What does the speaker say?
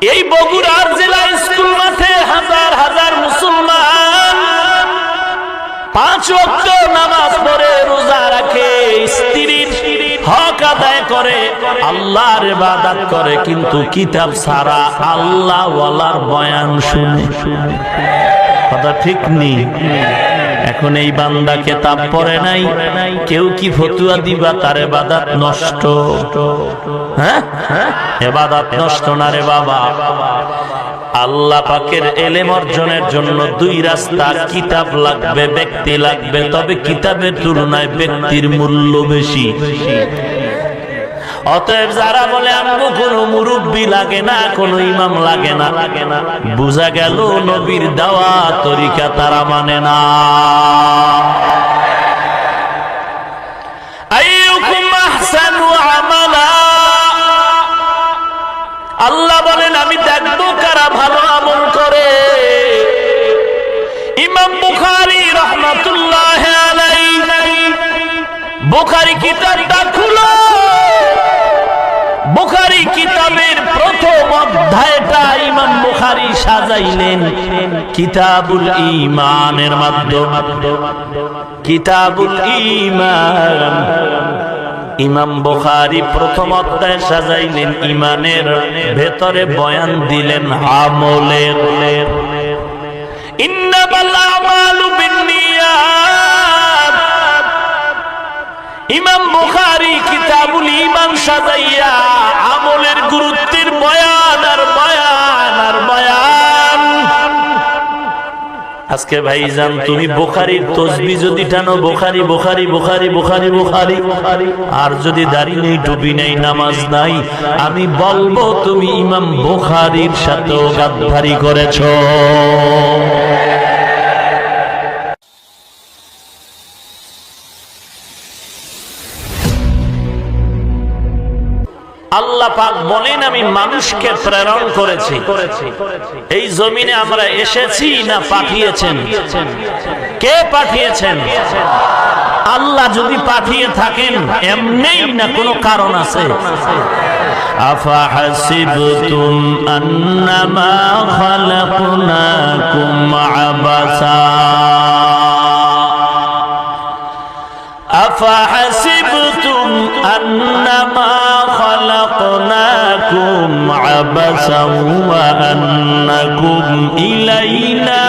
এই বগুড়ার জেলা স্কুল মাঠে হাজার হাজার মুসলমান 5 ওয়াক্ত নামাজ পড়ে রোজা রাখে, স্ত্রীর হক আদায় করে, আল্লাহর ইবাদত করে, কিন্তু কিতাব ছাড়া আল্লাহ ওয়ালার বয়ান শুনে। কথা ঠিক নেই? এখন এই বান্দা কিতাব পড়ে নাই, কেউ কি ফতুয়া দিবা তার ইবাদত নষ্ট? হ্যাঁ, ইবাদত নষ্ট না রে বাবা। আল্লাহ পাকের ইলম অর্জনের জন্য 2 রাস্তা, কিতাব লাগবে, ব্যক্তি লাগবে। তবে কিতাবের তুলনায় ব্যক্তির মূল্য বেশি। অতএব যারা বলে আমগো কোনো মুরব্বী লাগে না, কোনো ইমাম লাগে না, বুঝা গেল নবীর দাওয়া তরিকা তারা মানে না। আইয়ুকুম আহসানু আমালা, আল্লাহ বলেন আমি দেখবো কারা ভালো আমল করে। ইমাম বুখারী রাহমাতুল্লাহ আলাইহি, বুখারী কিতাবটা খুলো, বুখারী কিতাবের প্রথম অধ্যায়টা ইমাম বুখারী সাজাইলেন কিতাবুল ঈমানের মাধ্যমে। কিতাবুল ঈমান, ইমাম বুখারী প্রথম অধ্যায় সাজাইলেন ঈমানের, ভেতরে বয়ান দিলেন আমলের। ইন্নামাল আমালু বিন্নিয়াত। ইমাম বুখারী কিতাবুল ঈমান সাজাইয়া আমলের গুরুত্বের বয়ান আর বয়ান আর বয়ান। আজকে ভাইজান তুমি বুখারীর তসবিহ যদি টানো, বুখারী বুখারী বুখারী বুখারী বুখারী, আর যদি দাড়ি নেই, টুপি নেই, নামাজ নাই, আমি বলবো তুমি ইমাম বুখারীর সাথেও গাদ্দারি করেছো। আল্লাহ পাক বলেন আমি মানুষকে প্রেরণ করেছি। এই জমিনে আমরা এসেছি না পাঠিয়েছেন? কে পাঠিয়েছেন? আল্লাহ যদি পাঠিয়ে থাকেন এমনিই না কোনো কারণ আছে? আফাহাসিবতুম আন্নামা খালাকনাকুম আবাসা, আফাহাসিবতুম আন্নামা খালাকনাকুম আবাসা ওয়া আন্নাকুম ইলাইনা